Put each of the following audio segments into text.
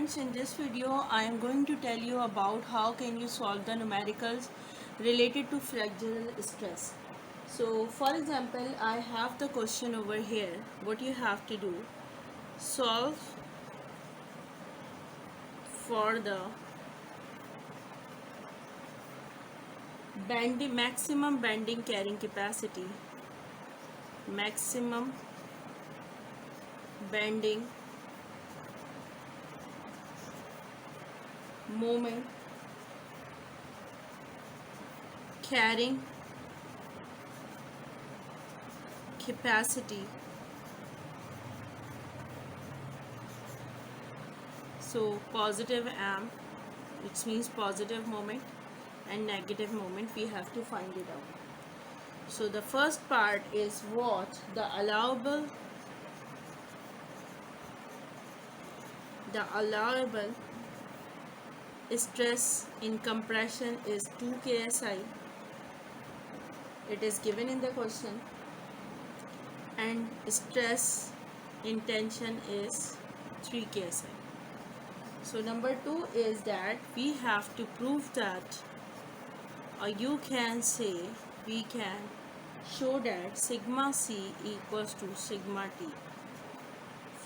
students, in this video I am going to tell you about how can you solve the numericals related to flexural stress. So for example, I have the question over here. What you have to do, solve for the maximum bending carrying capacity, maximum bending moment carrying capacity. So positive m, which means positive moment, and negative moment, we have to find it out. So the first part is what the allowable stress in compression is 2 ksi. It is given in the question. And stress in tension is 3 ksi. So number 2 is that we have to prove that, or you can say we can show that sigma c equals to sigma t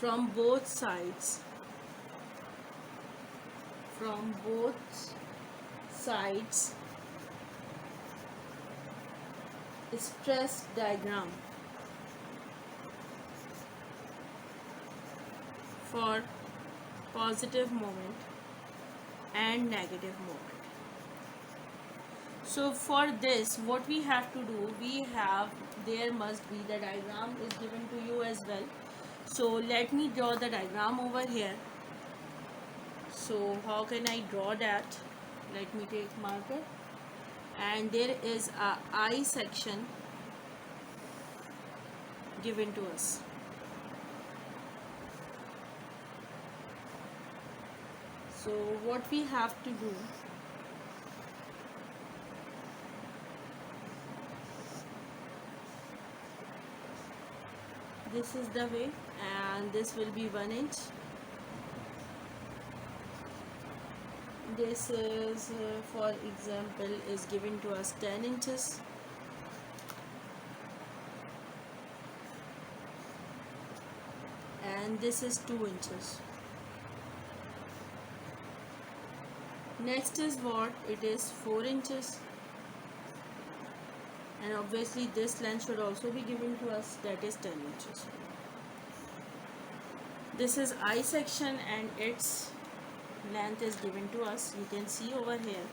from both sides, stress diagram for positive moment and negative moment. So for this, what we have to do, there must be the diagram is given to you as well. So let me draw the diagram over here. So how can I draw that? Let me take marker, and there is a I section given to us. So what we have to do, this is the way, and this will be 1 inch. This is for example is given to us 10 inches. And this is 2 inches. Next is what? It is 4 inches. And obviously this length should also be given to us, that is 10 inches. This is I section and its length is given to us. You can see over here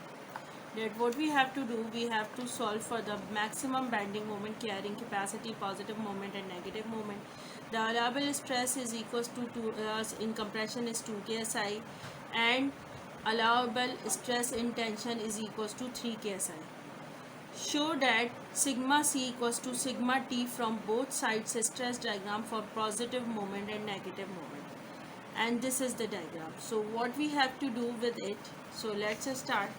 that what we have to do, we have to solve for the maximum bending moment carrying capacity, positive moment and negative moment. The allowable stress is equals to in compression is 2 ksi, and allowable stress in tension is equals to 3 ksi. Show that sigma c equals to sigma t from both sides stress diagram for positive moment and negative moment. And this is the diagram. So what we have to do with it, so let's start.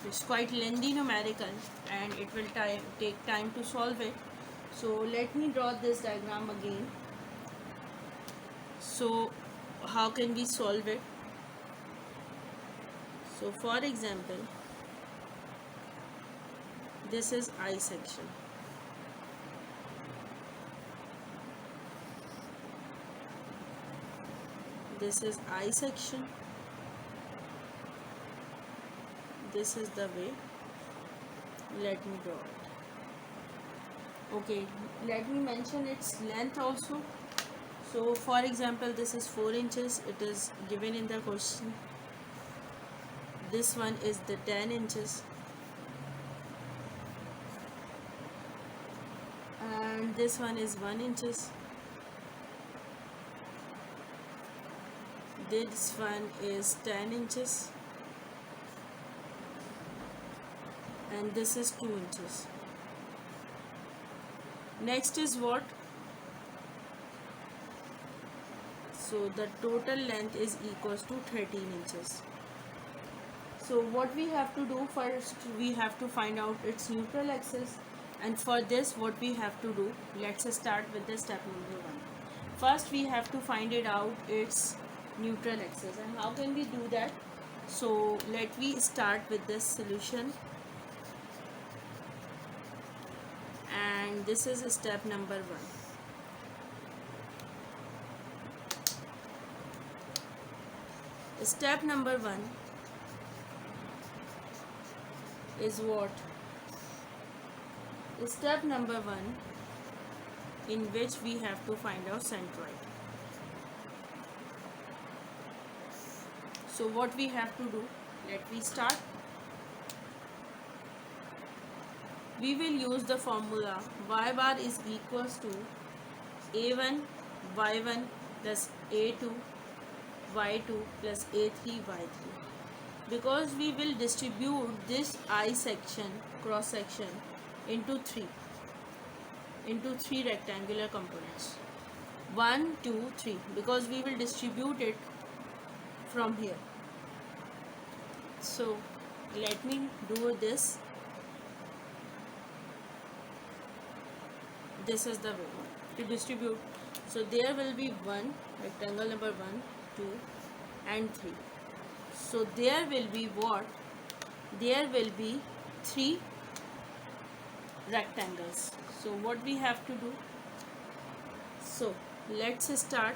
It's quite lengthy numerical and it will take time to solve it. So let me draw this diagram again. So how can we solve it? So for example, this is I section. This is I section. This is the way. Let me draw it. Okay, let me mention its length also. So for example, this is 4 inches. It is given in the question. This one is the 10 inches. And this one is 1 inches. This one is 10 inches. And this is 2 inches. Next is what? So the total length is equals to 13 inches. So what we have to do first, we have to find out its neutral axis, and for this what we have to do, let's start with the step number 1. First we have to find it out its neutral axis. And how can we do that? So let me start with this solution, and this is step number 1. Step number 1 is what? Step number 1 in which we have to find our centroid. So what we have to do, let me start. We will use the formula y bar is equals to a1 y1 plus a2 y2 plus a3 y3, because we will distribute this I section, cross section, into three rectangular components, 1 2 3, because we will distribute it from here. So let me do this. This is the way to distribute. So there will be one rectangle number 1 2 and 3. So there will be what? There will be 3 rectangles. So what we have to do? So let's start.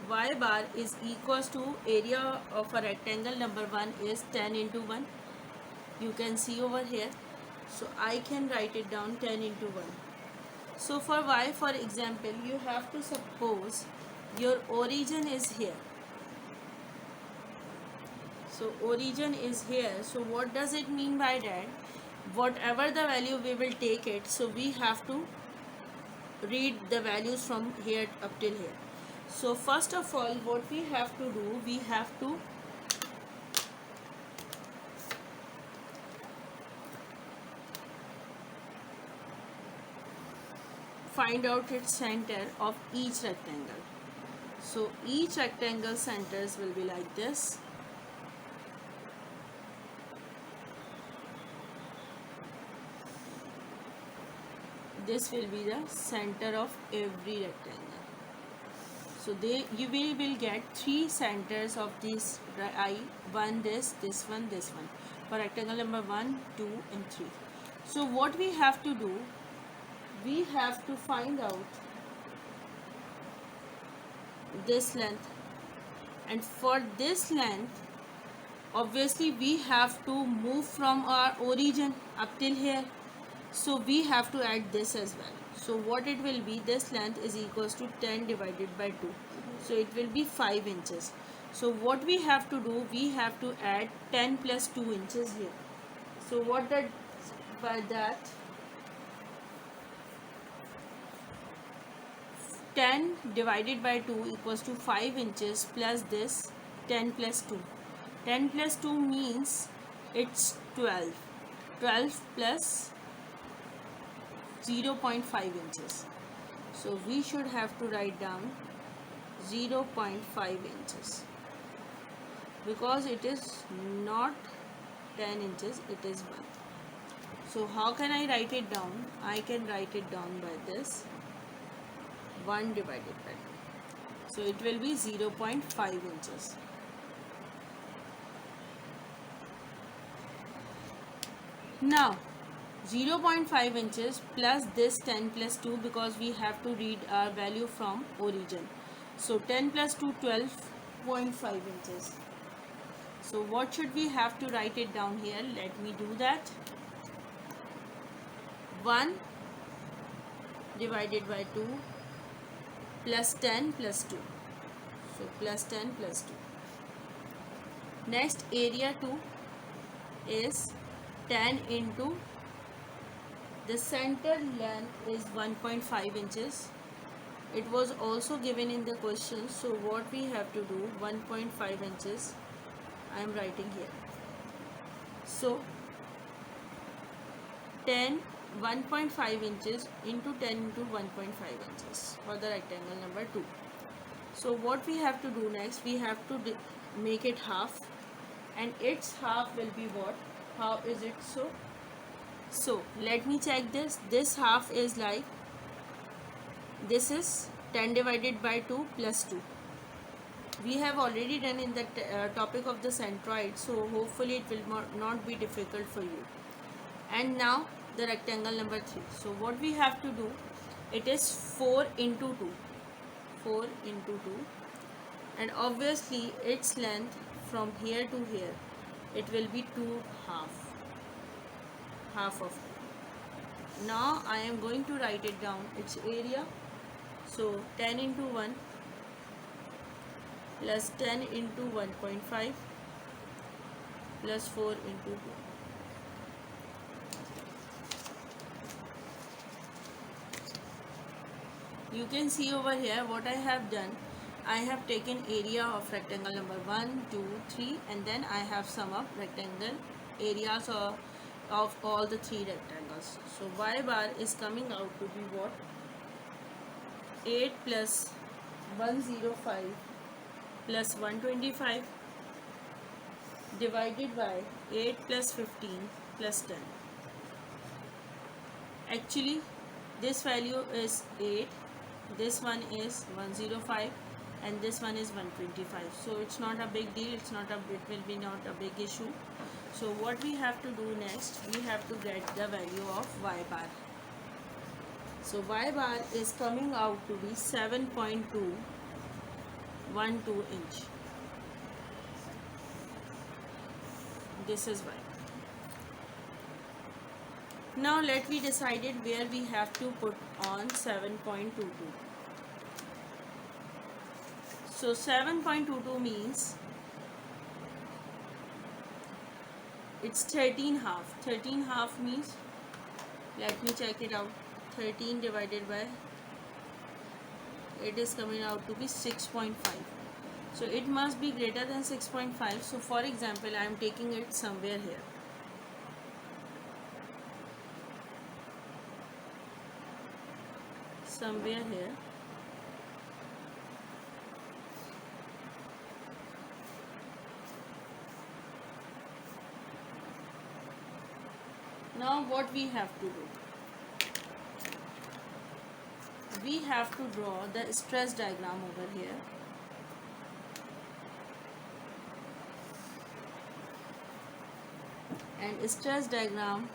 Y bar is equals to area of a rectangle number 1 is 10 into 1. You can see over here. So I can write it down 10 into 1. So for y, for example, you have to suppose your origin is here. So origin is here. So what does it mean by that? Whatever the value we will take it, so we have to read the values from here up till here. So first of all, what we have to do, we have to find out its center of each rectangle. So each rectangle centers will be like this. This will be the center of every rectangle. So you will get 3 centers of this one, this one, this one, for rectangle number 1 2 and 3. So what we have to do, we have to find out this length, and for this length obviously we have to move from our origin up till here. So we have to add this as well. So what it will be, this length is equals to 10 divided by 2. So it will be 5 inches. So what we have to do, we have to add 10 plus 2 inches here. So what that by that, 10 divided by 2 equals to 5 inches plus this 10 plus 2. 10 plus 2 means it's 12. 12 plus 0.5 inches. So we should have to write down 0.5 inches, because it is not 10 inches, it is 1. So how can I write it down? I can write it down by this 1 divided by 2. So it will be 0.5 inches. Now 0.5 inches plus this 10 plus 2, because we have to read our value from origin. So 10 plus 2, 12.5 inches. So what should we have to write it down here? Let me do that. 1 divided by 2 plus 10 plus 2. So plus 10 plus 2. Next, area 2 is 10 into the center length is 1.5 inches. It was also given in the question. So what we have to do, 1.5 inches I am writing here. So 1.5 inches into 10 into 1.5 inches for the rectangle number 2. So what we have to do next, we have to make it half, and its half will be what? How is it so? So let me check this. This half is like, this is 10 divided by 2 plus 2. We have already done in the topic of the centroid, so hopefully it will not be difficult for you. And now the rectangle number 3. So what we have to do, it is 4 into 2, 4 into 2, and obviously its length from here to here, it will be 2 half of it. Now I am going to write it down, its area. So 10 into 1 plus 10 into 1.5 plus 4 into 2. You can see over here what I have done. I have taken area of rectangle number 1, 2, 3, and then I have sum up rectangle areas of all the 3 rectangles. So y bar is coming out to be what? 8 plus 105 plus 125 divided by 8 plus 15 plus 10. Actually, this value is 8, this one is 105, and this one is 125. So it's not a big deal, it will be not a big issue. So what we have to do next, we have to get the value of y bar. So y bar is coming out to be 7.212 inch. This is y. Now let me decide it where we have to put on 7.22. So 7.22 means it's 13 half. 13 half means, let me check it out. 13 divided by, it is coming out to be 6.5. So it must be greater than 6.5. So for example, I am taking it somewhere here. Somewhere here. Now what we have to do? We have to draw the stress diagram over here. And stress diagram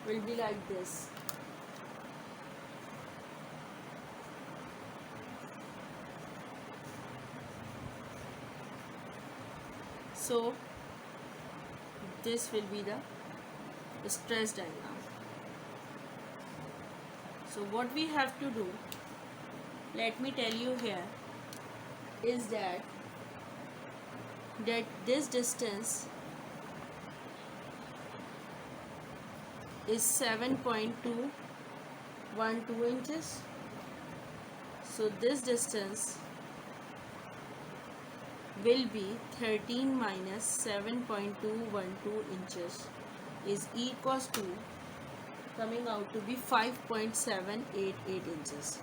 will be like this. So this will be the stress diagram. So what we have to do, let me tell you here, is that this distance is 7.212 inches. So this distance will be 13 minus 7.212 inches is equals to, coming out to be 5.788 inches.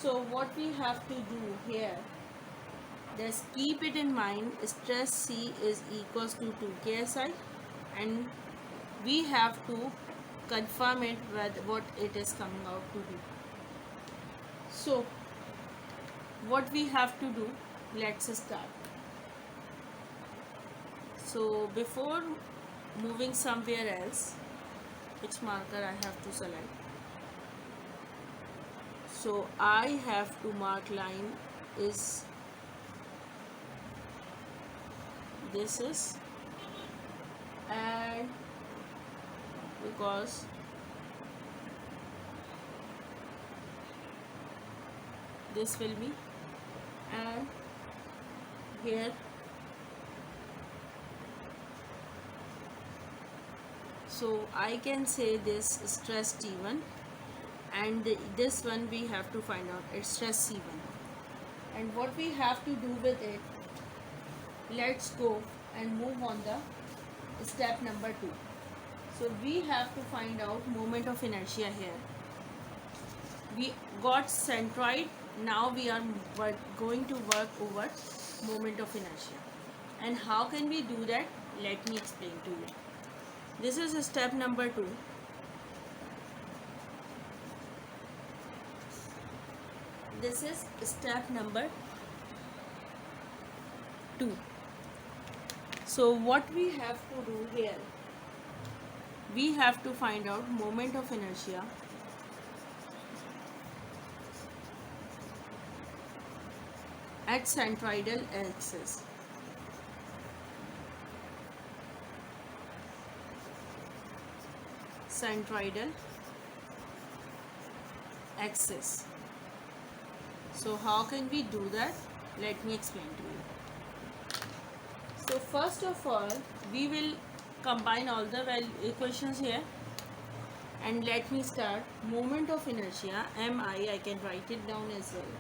So what we have to do here, just keep it in mind, stress C is equals to 2 KSI, and we have to confirm it with what it is coming out to be. So what we have to do, let's start. So before moving somewhere else, which marker I have to select? So I have to mark line is this is, and because this will be, and here so I can say this stress T1, and this one we have to find out, it's stress C1. And what we have to do with it, let's go and move on the step number 2. So we have to find out moment of inertia here. We got centroid, now we are going to work over moment of inertia. And how can we do that? Let me explain to you. This is step number 2. This is step number 2. So what we have to do here, we have to find out moment of inertia at centroidal axis. Centroidal axis. So how can we do that? Let me explain to you. So first of all, we will combine all the equations here, and let me start. Moment of inertia, MI, I can write it down as well.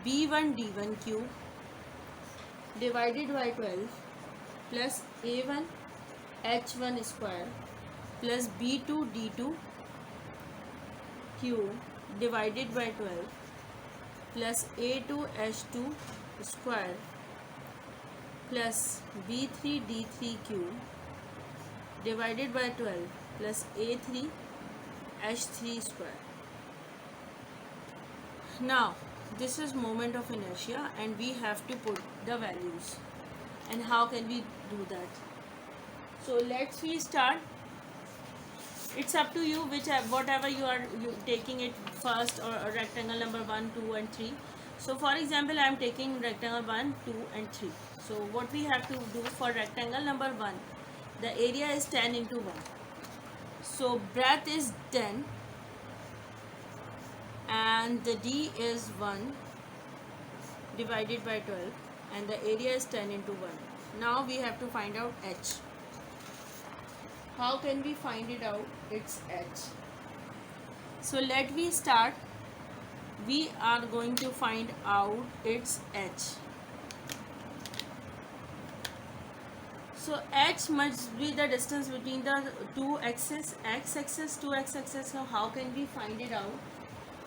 B1 D1 cube divided by 12 plus A1 H1 square plus B2 D2 cube divided by 12 plus A2 H2 square plus B3 D3 cube divided by 12 plus A3 H3 square. Now this is moment of inertia and we have to put the values. And how can we do that? So let's we start. It's up to you, whatever you are taking it first, or rectangle number 1, 2 and 3. So for example, I am taking rectangle 1, 2 and 3. So what we have to do for rectangle number 1, the area is 10 into 1. So breadth is 10 and the D is 1 divided by 12 and the area is 10 into 1. Now we have to find out H. How can we find it out? It's H. So let me start. We are going to find out its H. So H must be the distance between the two axes, x-axis to x-axis. So how can we find it out?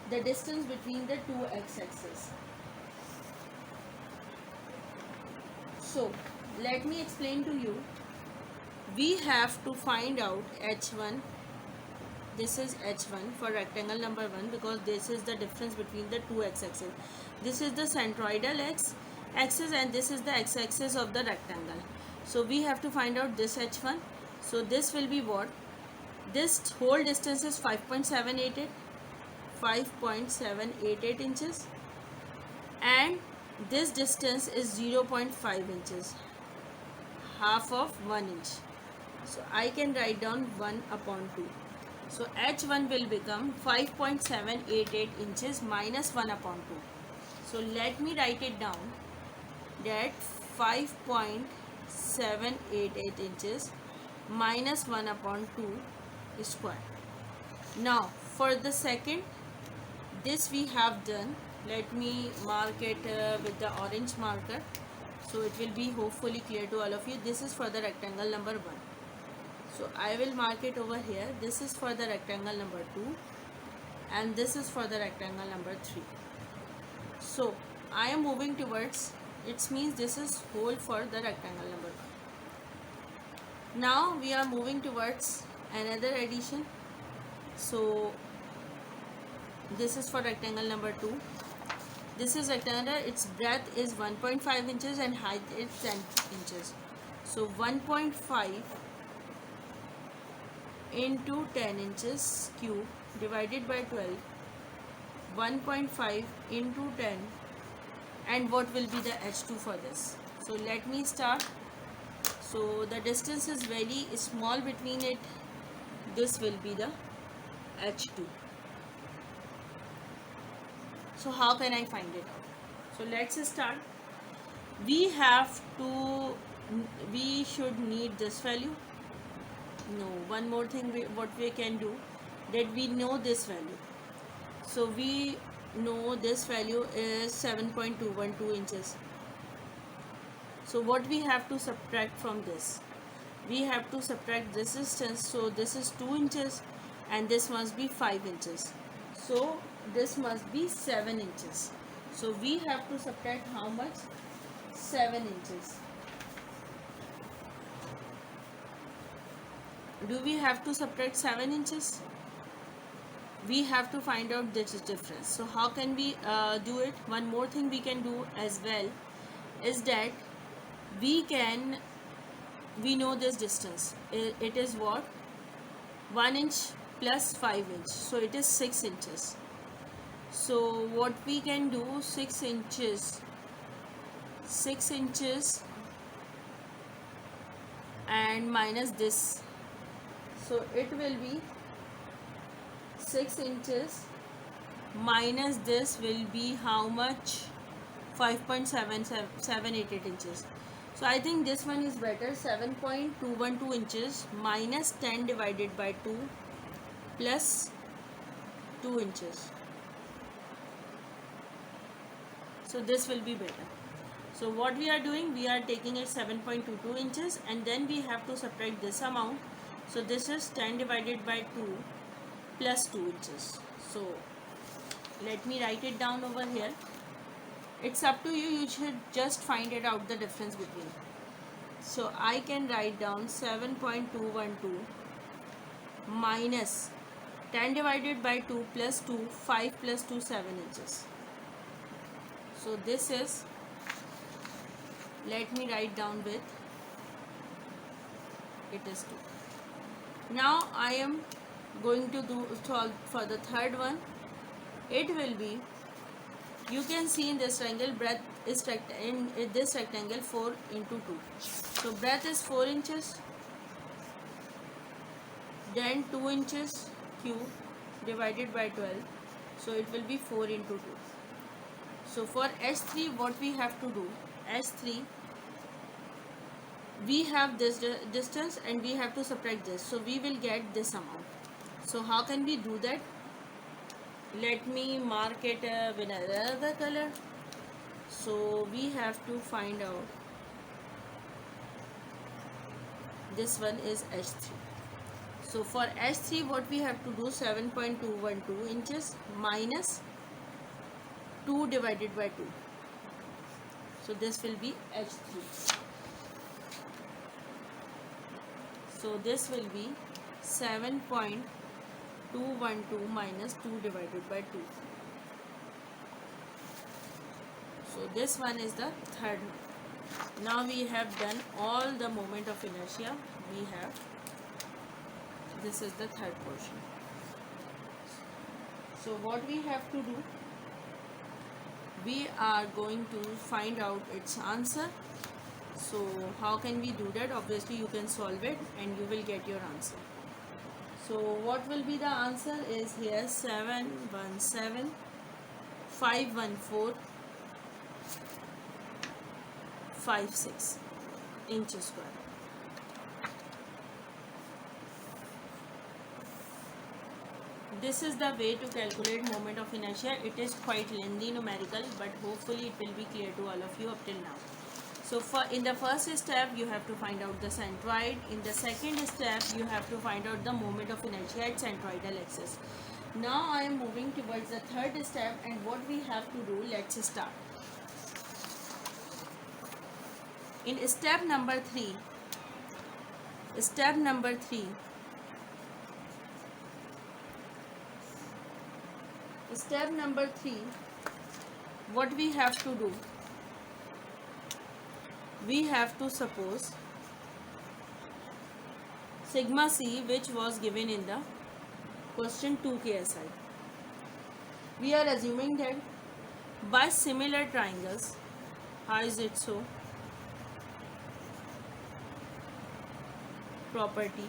The distance between the two x-axis. So let me explain to you. We have to find out H1. This is H1 for rectangle number 1 because this is the difference between the two x-axis. This is the centroidal axis and this is the x-axis of the rectangle. So we have to find out this H1. So this will be what? This whole distance is 5.788 inches and this distance is 0.5 inches, half of 1 inch. So I can write down 1 upon 2. So H1 will become 5.788 inches minus 1 upon 2. So let me write it down, that 5.788 inches minus 1 upon 2 square. Now for the second, this we have done. Let me mark it with the orange marker so it will be hopefully clear to all of you. This is for the rectangle number 1. So I will mark it over here. This is for the rectangle number 2 and this is for the rectangle number 3. So I am moving towards, it means this is whole for the rectangle number 1. Now we are moving towards another addition. So this is for rectangle number 2. This is rectangular, its breadth is 1.5 inches and height is 10 inches. So 1.5 into 10 inches cube divided by 12, 1.5 into 10, and what will be the H2 for this? So let me start. So the distance is very small between it. This will be the H2. So how can I find it out? So let's start. We should need this value. No, one more thing what we can do, that we know this value. So we know this value is 7.212 inches. So what we have to subtract from this? We have to subtract this distance. So this is 2 inches and this must be 5 inches. So this must be 7 inches. So we have to subtract how much? 7 inches. Do we have to subtract 7 inches? We have to find out this difference. So how can we do it? One more thing we can do as well is that we know this distance. It is what? 1 inch plus 5 inch. So it is 6 inches. So what we can do, 6 inches and minus this. So it will be 6 inches minus this will be how much? 5.788 inches. So I think this one is better. 7.212 inches minus 10 divided by 2 plus 2 inches. So this will be better. So what we are doing, we are taking it 7.22 inches and then we have to subtract this amount. So this is 10 divided by 2 plus 2 inches. So let me write it down over here. It's up to you, you should just find it out the difference between. So I can write down 7.212 minus 10 divided by 2 plus 2, 5 plus 2, 7 inches. So this is, let me write down with, it is 2. Now I am going to solve for the third one. It will be, you can see in this triangle, breadth is in this rectangle 4 into 2. So breadth is 4 inches, then 2 inches cube divided by 12. So it will be 4 into 2. So for H3, what we have to do, H3, we have this distance and we have to subtract this. So we will get this amount. So how can we do that? Let me mark it with another color. So we have to find out, this one is H3. So for H3, what we have to do, 7.212 inches minus 2 divided by 2. So this will be H3. So this will be 7.212 minus 2 divided by 2. So this one is the third one. Now we have done all the moment of inertia. We have, this is the third portion. So what we have to do, we are going to find out its answer. So how can we do that? Obviously you can solve it and you will get your answer. So what will be the answer is here 717,514.56 inches square. This is the way to calculate moment of inertia. It is quite lengthy numerical, but hopefully it will be clear to all of you up till now. So in the first step, you have to find out the centroid. In the second step, you have to find out the moment of inertia at centroidal axis. Now I am moving towards the third step, and what we have to do, let's start. In step number 3, what we have to do, we have to suppose sigma c, which was given in the question 2 KSI. We are assuming that by similar triangles, how is it so? Property.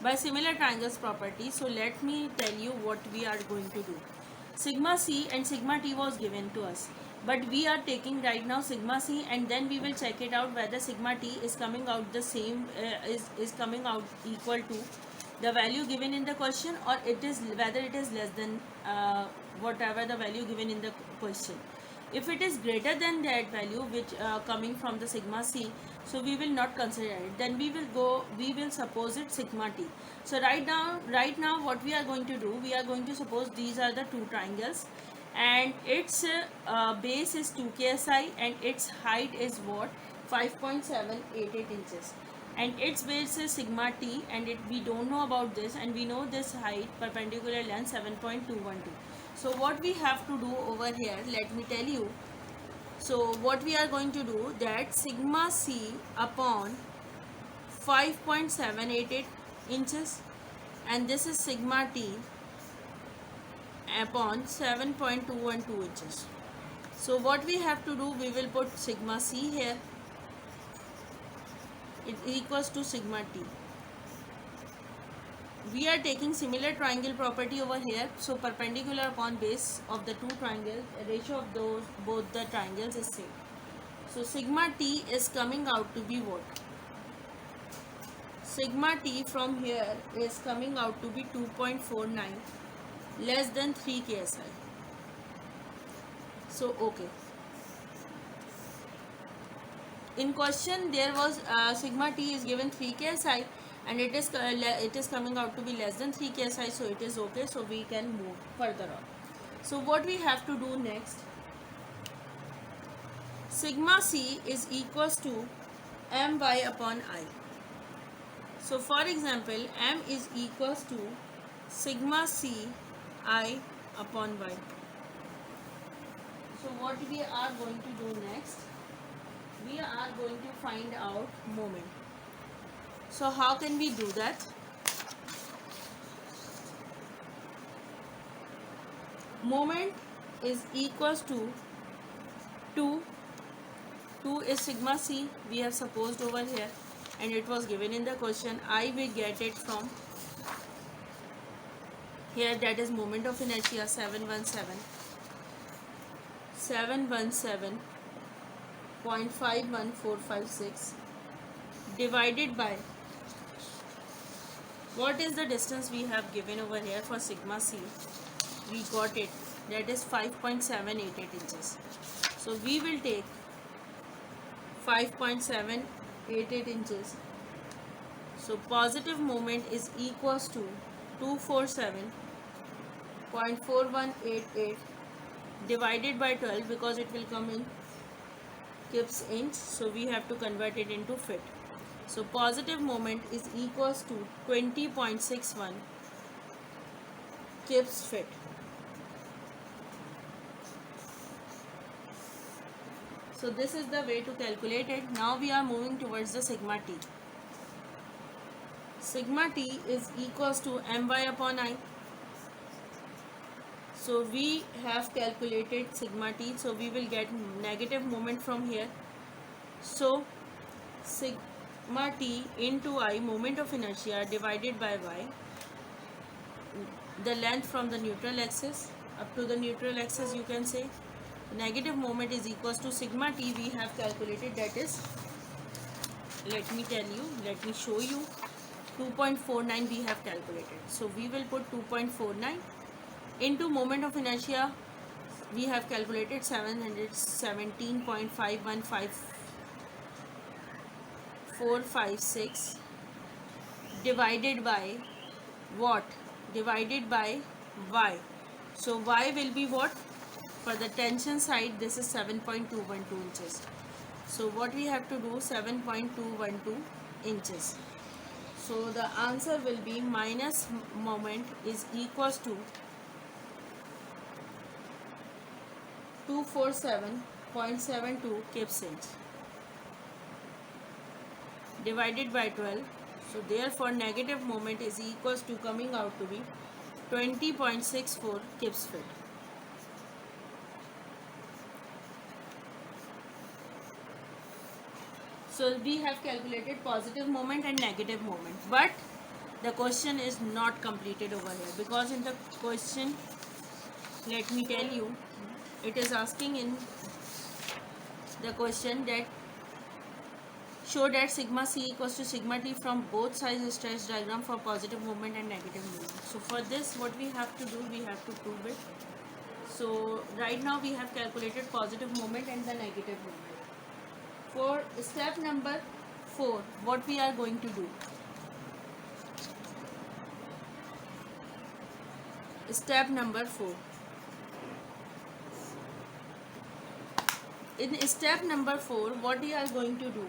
By similar triangles property, so let me tell you what we are going to do. Sigma c and sigma t was given to us, but we are taking right now sigma c, and then we will check it out whether sigma t is coming out the same, is coming out equal to the value given in the question, or it is whether it is less than whatever the value given in the question. If it is greater than that value which coming from the sigma c, so we will not consider it. Then we will suppose it sigma t. So right now what we are going to do, we are going to suppose these are the two triangles, and its base is 2 KSI and its height is what? 5.788 inches, and its base is sigma t, and we don't know about this, and we know this height perpendicular length 7.212. So what we have to do over here, let me tell you. So what we are going to do, that sigma c upon 5.788 inches, and this is sigma t upon 7.212 inches. So what we have to do, we will put sigma c here. It equals to sigma t. We are taking similar triangle property over here. So perpendicular upon base of the two triangles, ratio of those both the triangles is same. So sigma t is coming out to be what? Sigma t from here is coming out to be 2.49, less than 3 ksi. So okay. In question there was sigma t is given 3 ksi, and it is coming out to be less than 3 ksi, so it is okay. So we can move further on. So what we have to do next, sigma c is equals to my upon I. So for example, m is equals to sigma c I upon y. So what we are going to do next, we are going to find out moment. So how can we do that? Moment is equals to 2. 2 is sigma c, we have supposed over here, and it was given in the question. I will get it from here, that is moment of inertia 717.51456 divided by, what is the distance we have given over here for sigma c? We got it, that is 5.788 inches. So we will take 5.788 inches. So positive moment is equals to 247.4188 divided by 12, because it will come in Gibbs inch, so we have to convert it into feet. So positive moment is equals to 20.61 Gibbs feet. So this is the way to calculate it. Now we are moving towards the sigma t. Sigma t is equals to my upon I. So we have calculated sigma t, so we will get negative moment from here. So sigma t into I, moment of inertia, divided by y, the length from the neutral axis up to the neutral axis, you can say. Negative moment is equals to sigma t we have calculated, that is, let me tell you, let me show you, 2.49 we have calculated. So we will put 2.49 into moment of inertia, we have calculated 717.5155456 divided by what? Divided by y. So y will be what? For the tension side, this is 7.212 inches. So what we have to do, 7.212 inches. So the answer will be minus moment is equals to 247.72 Gibbs inch divided by 12. So therefore negative moment is equals to coming out to be 20.64 Gibbs feet. So we have calculated positive moment and negative moment, but the question is not completed over here, because in the question, let me tell you, it is asking in the question that show that sigma c equals to sigma t from both sides stress diagram for positive moment and negative moment. So for this, what we have to do, we have to prove it. So right now we have calculated positive moment and the negative moment. For step number 4, what we are going to do? Step number 4. in step number 4, what we are going to do,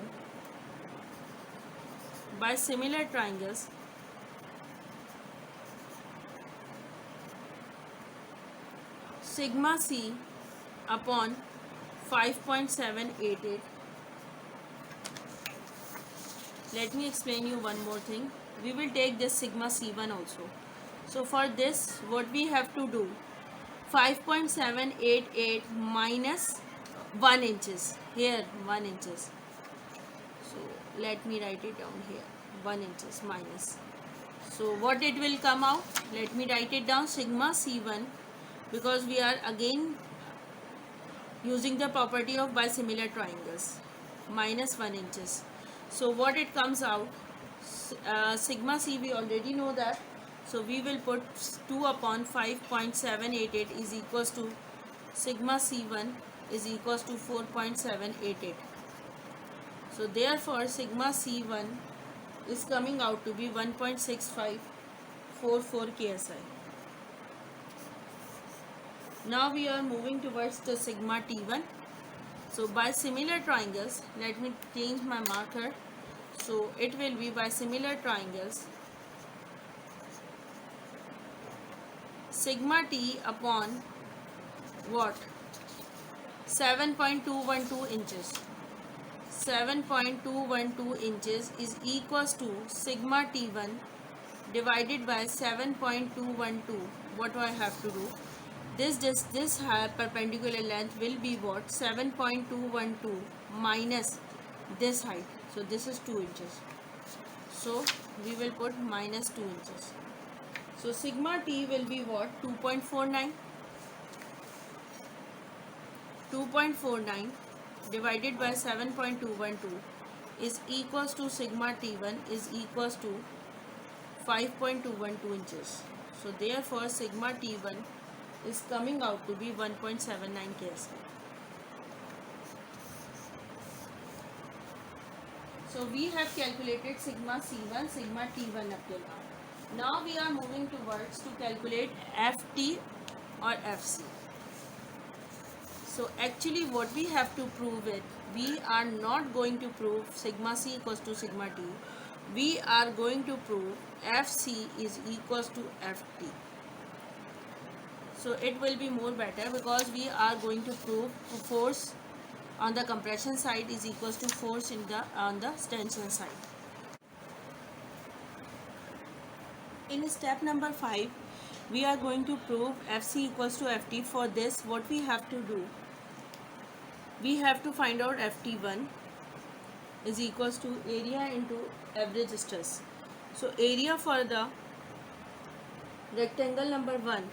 by similar triangles, sigma c upon 5.788. Let me explain you one more thing. We will take this sigma c1 also. So for this, what we have to do, 5.788 minus 1 inches. Here 1 inches. So let me write it down here. 1 inches minus. So what it will come out? Let me write it down. Sigma c1, because we are again using the property of bisimilar triangles, minus 1 inches. So what it comes out, sigma c we already know that, so we will put 2 upon 5.788 is equals to sigma c1 is equals to 4.788. So therefore sigma c1 is coming out to be 1.6544 ksi. Now we are moving towards the sigma t1. So by similar triangles, let me change my marker. So it will be by similar triangles, sigma t upon what? 7.212 inches. 7.212 inches is equals to sigma t1 divided by 7.212. What do I have to do? This perpendicular length will be what? 7.212 minus this height. So this is 2 inches. So we will put minus 2 inches. So sigma t will be what? 2.49. 2.49 divided by 7.212 is equals to sigma t1 is equals to 5.212 inches. So therefore sigma t1 is coming out to be 1.79 ksi. So we have calculated sigma c1, sigma t1 up till now. Now we are moving towards to calculate ft or fc. So actually what we have to prove it, we are not going to prove sigma c equals to sigma t. We are going to prove fc is equals to ft. So it will be more better because we are going to prove force on the compression side is equals to force on the tension side. In step number 5, we are going to prove fc equals to ft. For this, what we have to do, we have to find out ft1 is equals to area into average stress. So area for the rectangle number 1.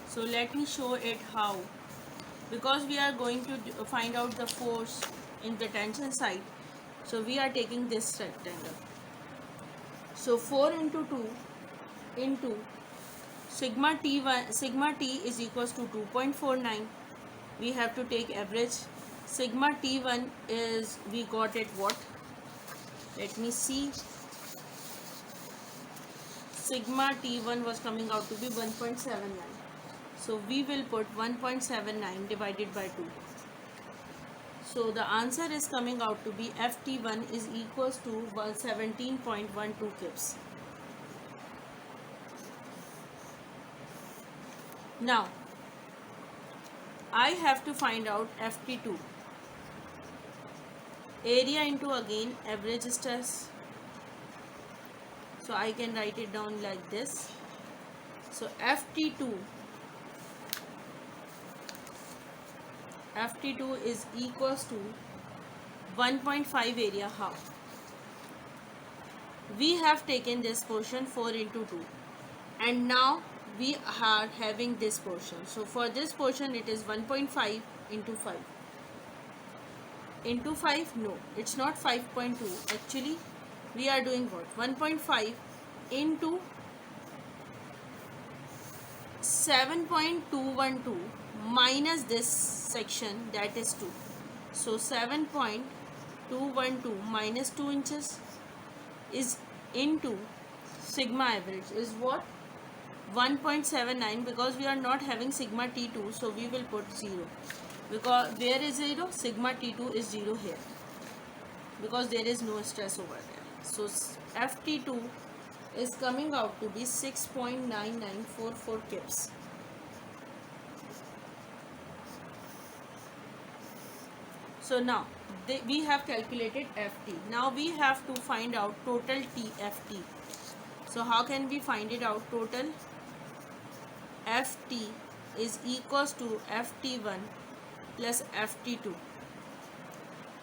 So let me show it how. Because we are going to find out the force in the tension side, so we are taking this rectangle. So 4 into 2 into sigma t1, sigma t is equals to 2.49. We have to take average. Sigma t1 is, we got it what? Let me see. Sigma t1 was coming out to be 1.79. So we will put 1.79 divided by 2. So the answer is coming out to be ft1 is equals to 17.12 kips. Now I have to find out ft2. Area into again average stress. So I can write it down like this. So ft2 is equals to 1.5 area half. We have taken this portion 4 into 2 and now we are having this portion. So for this portion it is 1.5 into 5. Into 5? No, it's not 5.2. Actually we are doing what? 1.5 into 7.212 minus this section, that is 2. So 7.212 minus 2 inches is into sigma average is what? 1.79, because we are not having sigma t2, so we will put 0. because where is 0? Sigma T2 is 0 here because there is no stress over there. So FT2 is coming out to be 6.9944 kips. So now we have calculated FT. Now we have to find out total TFT. So how can we find it out? Total FT is equals to FT1 plus FT2.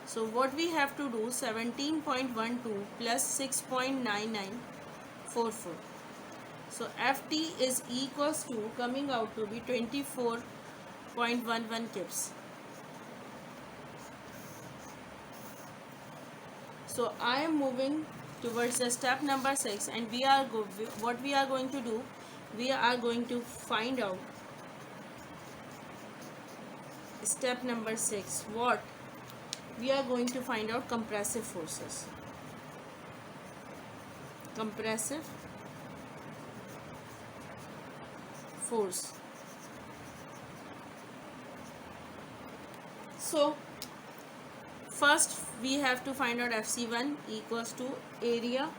So what we have to do, 17.12 plus 6.9944. So FT is equals to coming out to be 24.11 kips. So I am moving towards the step number 6, and what we are going to do, we are going to find out step number 6. What we are going to find out? Compressive forces. Compressive force. So first we have to find out FC1 equals to area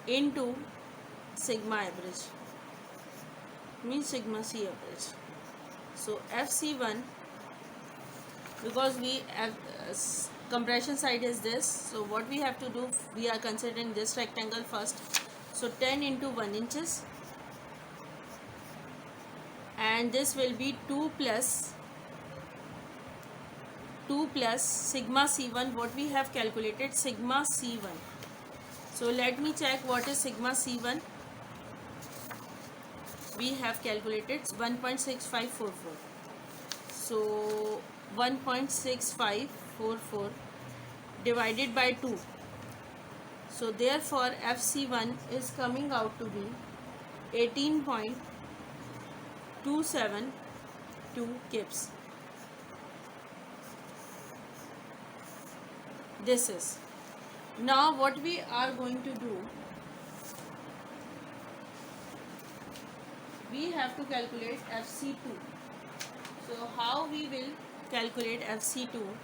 into sigma average, means sigma C average. So FC1, because we have compression side is this, so what we have to do, we are considering this rectangle first. So 10 into 1 inches, and this will be 2 plus sigma C1. What we have calculated, sigma C1. So let me check what is sigma C1. We have calculated 1.6544. So 1.6544 divided by 2. So therefore FC1 is coming out to be 18.272 kips. This is. Now what we are going to do, we have to calculate FC2. So how we will calculate FC2?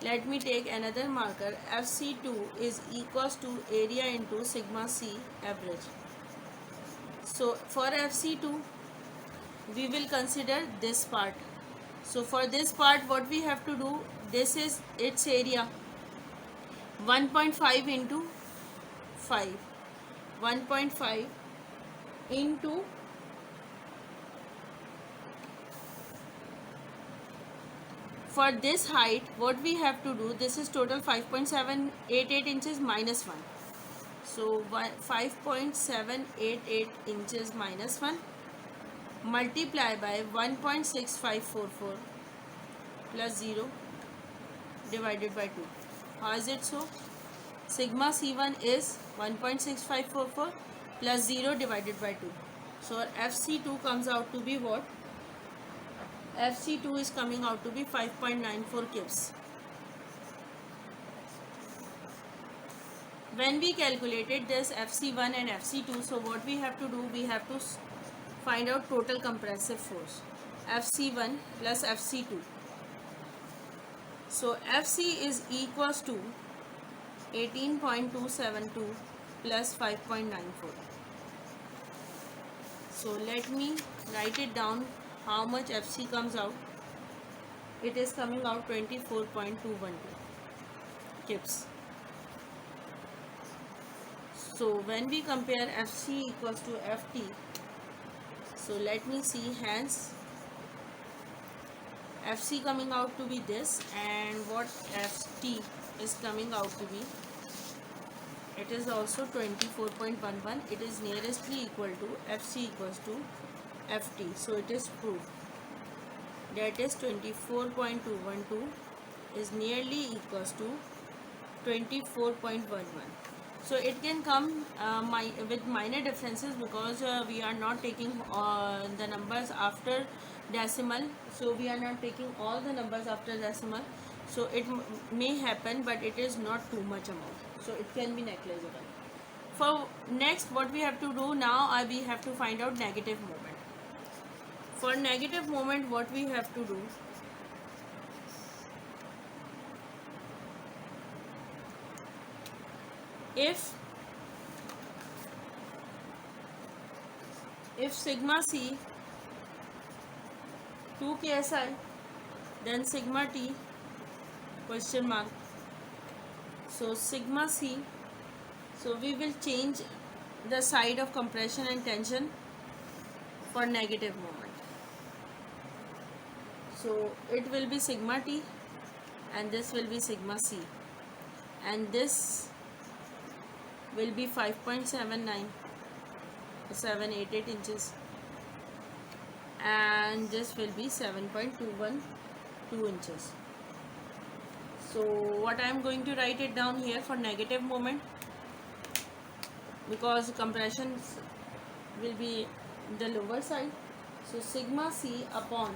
Let me take another marker. FC2 is equals to area into sigma C average. So for FC2 we will consider this part. So for this part, what we have to do, this is its area, 1.5 into 5, 1.5 into for this height, what we have to do, this is total 5.788 inches minus 1. So 5.788 inches minus 1 multiply by 1.6544 plus 0 divided by 2. How is it so? Sigma C1 is 1.6544 plus 0 divided by 2. So FC2 comes out to be what? FC2 is coming out to be 5.94 kips. When we calculated this FC1 and FC2, so what we have to do, we have to find out total compressive force, FC1 plus FC2. So FC is equals to 18.272 plus 5.94. So let me write it down how much FC comes out. It is coming out 24.212 kips. So when we compare FC equals to FT, so let me see, hence FC coming out to be this, and what FT is coming out to be, it is also 24.11. It is nearestly equal to FC equals to FT. So it is proved, that is 24.212 is nearly equals to 24.11. So it can come with minor differences, because we are not taking the numbers after decimal. So we are not taking all the numbers after decimal. So it may happen, but it is not too much amount. So it can be negligible. For next, what we have to do now, we have to find out negative moment. For negative moment, what we have to do, if sigma c 2 ksi, then sigma t question mark. So sigma c, so we will change the side of compression and tension for negative moment. So it will be sigma t and this will be sigma c, and this will be 5.788 inches, and this will be 7.212 inches. So what I am going to write it down here for negative moment, because compression will be the lower side. So sigma c upon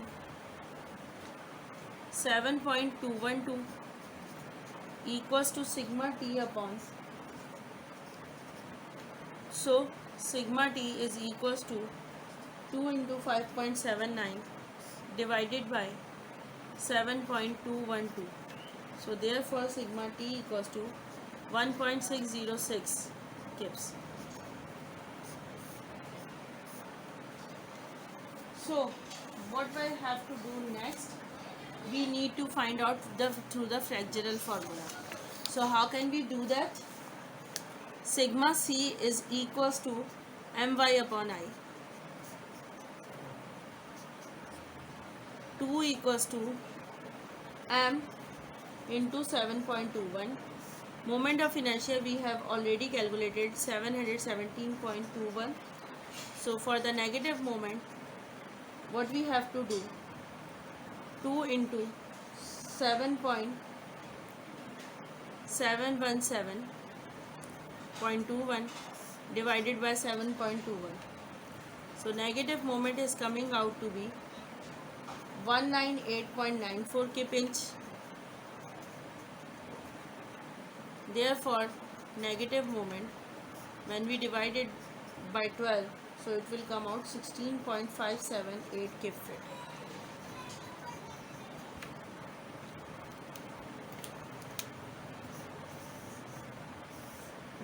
7.212 equals to sigma t upon, so sigma t is equals to 2 into 5.79 divided by 7.212. So therefore sigma t equals to 1.606 kips. So what I have to do next, we need to find out through the fractional formula. So how can we do that? Sigma c is equals to my upon I. 2 equals to m into 7.21. Moment of inertia we have already calculated 717.21. So for the negative moment, what we have to do, 2 into 7.717.21 divided by 7.21. So negative moment is coming out to be 198.94 kip inch. Therefore negative moment, when we divide it by 12, so it will come out 16.578 kip feet.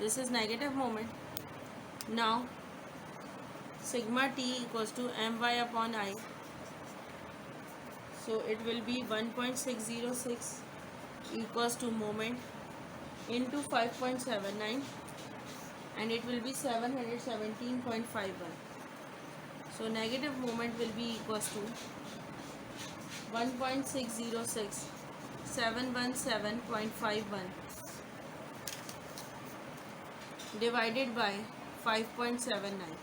This is negative moment. Now sigma t equals to my upon I. So it will be 1.606 equals to moment into 5.79, and it will be 717.51. So negative moment will be equals to 1.606 717.51 divided by 5.79.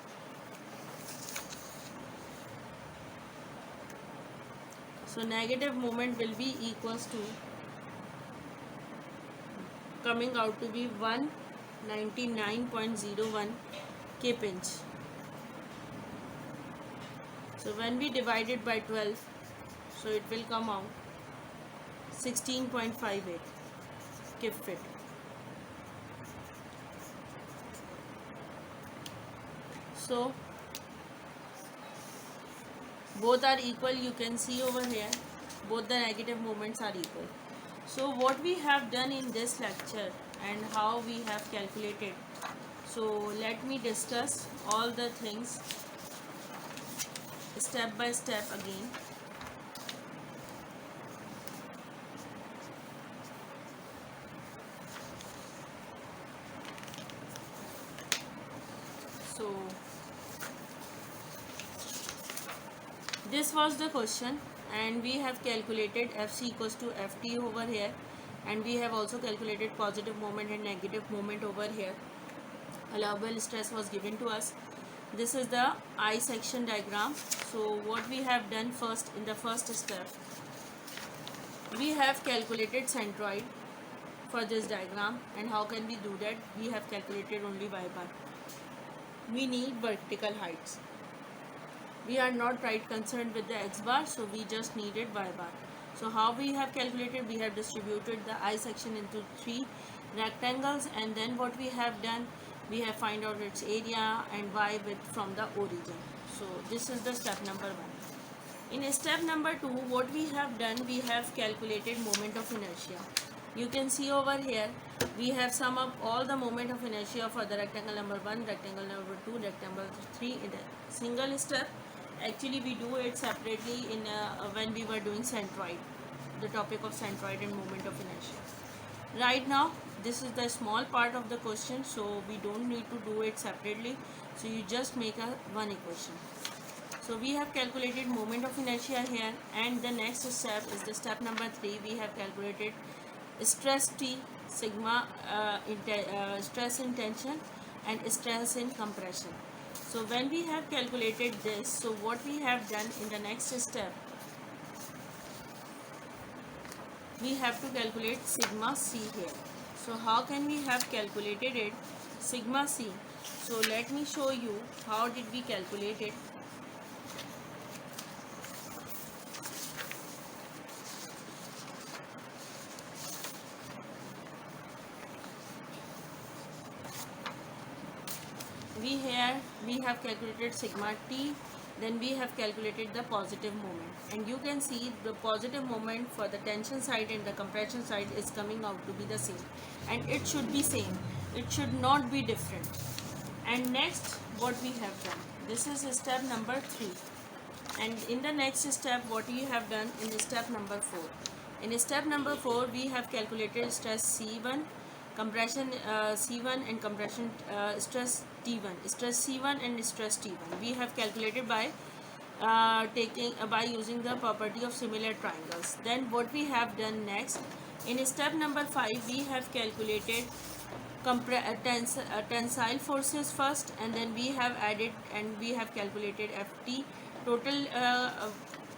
So negative moment will be equals to, coming out to be 199.01 kip inch. So when we divide it by 12, so it will come out 16.58 kip feet. So both are equal, you can see over here, both the negative moments are equal. So what we have done in this lecture and how we have calculated, so let me discuss all the things step by step again. So this was the question, and we have calculated Fc equals to Ft over here, and we have also calculated positive moment and negative moment over here. Allowable stress was given to us. This is the I section diagram. So what we have done first, in the first step, we have calculated centroid for this diagram. And how can we do that? We have calculated only y bar. We need vertical heights. We are not right concerned with the x bar, so we just needed y bar. So how we have calculated? We have distributed the I section into 3 rectangles, and then what we have done, we have find out its area and y width from the origin. So this is the step number 1. In step number 2, what we have done, we have calculated moment of inertia. You can see over here, we have sum up all the moment of inertia for the rectangle number 1, rectangle number 2, rectangle 3 in a single step. Actually, we do it separately in when we were doing centroid, the topic of centroid and moment of inertia. Right now, this is the small part of the question, so we don't need to do it separately. So you just make one equation. So we have calculated moment of inertia here, and the next step is the step number 3. We have calculated stress T, sigma, stress in tension and stress in compression. So when we have calculated this, so what we have done in the next step, we have to calculate sigma C here. So how can we have calculated it, sigma C? So let me show you how did we calculate it. We have calculated sigma T, then we have calculated the positive moment, and you can see the positive moment for the tension side and the compression side is coming out to be the same, and it should be same, it should not be different. And next, what we have done, this is step number 3, and in the next step, what we have done in step number 4. In step number 4, we have calculated stress C1, compression C1 and compression stress T1, stress C1 and stress T1. We have calculated by by using the property of similar triangles. Then what we have done next, in step number 5, we have calculated tensile forces first, and then we have added and we have calculated FT, total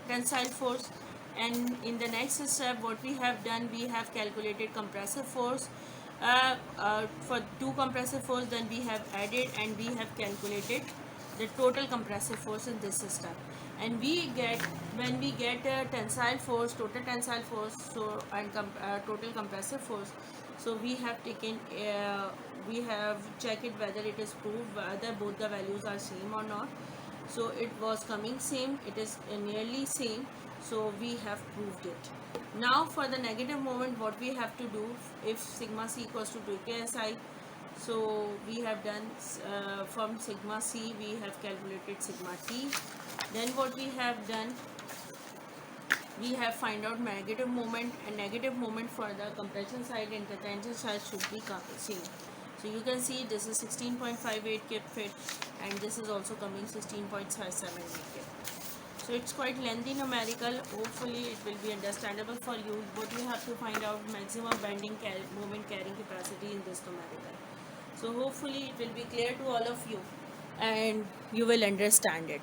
tensile force. And in the next step, what we have done, we have calculated compressive force for 2 compressive force, then we have added and we have calculated the total compressive force in this system. And we get, when we get tensile force, total tensile force, so and total compressive force, so we have taken we have checked it whether it is proved whether both the values are same or not. So it was coming same, it is nearly same, so we have proved it. Now for the negative moment, what we have to do, if sigma C equals to 2 KSI, so we have done from sigma C, we have calculated sigma T. Then what we have done, we have find out negative moment, and negative moment for the compression side and the tension side should be same. So you can see this is 16.58 kip fit, and this is also coming 16.78 kip. So it's quite lengthy numerical. Hopefully it will be understandable for you, but you have to find out maximum bending moment carrying capacity in this numerical. So hopefully it will be clear to all of you and you will understand it.